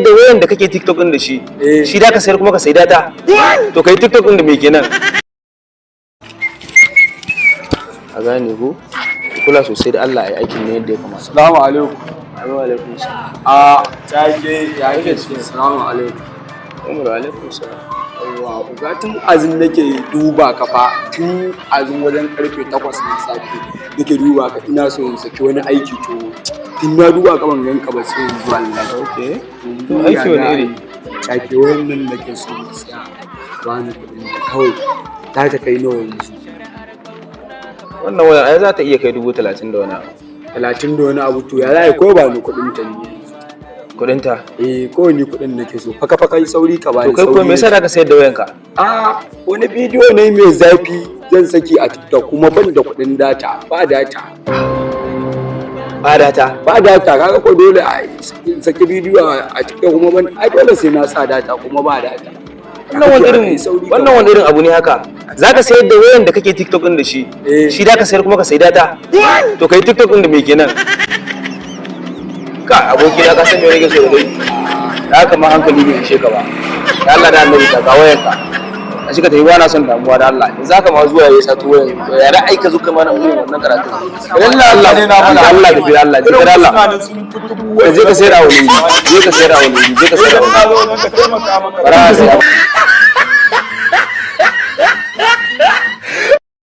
sayar da wayan da kake TikTok din da shi shi da ka sayar kuma ka sai data to kai TikTok din da me kenan a gane ko kula sosai da Allah ya aikin ne yadda ya kamata. Assalamu alaikum. Wa alaikum salam. Take ya ke ce assalamu alaikum. Wa alaikum salam. Yawwa bukatun azin nake duba ka fa tun azin wajen karfe 8 na safe nake duba ka ina so in saki wani aiki to tun na duba ka ban ganka ba sai yanzu Allah. Okay. To aiki wani iri? Take wannan nake so in siya ba ni kuɗin kawai ta kai nawa yanzu. Wannan wayan ai za ta iya kai 30 da wani abu. 30 da wani abu to ya zai ko ba ni kuɗin ta ne. Kuɗin ta? Ko ni kuɗin nake so. Faka sauri ka bani. To kai ko me yasa zaka sayar da wayanka? Wani bidiyo ne mai zafi zan saki a TikTok kuma ban da kuɗin data, ba data. Ba data? Ba data kaga ko dole a saki bidiyo a TikTok kuma ban dole sai na sa data kuma ba data. Wannan wani irin abu ne haka zaka sayar da wayan da kake TikTok din da shi shi da ka sayar kuma ka sai data to kai TikTok din da me kenan ka aboki na ka san me nake so da kai da haka ma hankali bai ishe ka ba da Allah da Annabi ka ga wayanka a shi ka tafi bana son damuwa da Allah in zaka ma zuwa yayi sato wayan to ya ra'ayi ka zuka mana irin wannan karatu Allah ne na mana Allah da bi Allah da Allah je ka sayar a wani je ka sayar a wani je ka sayar a wani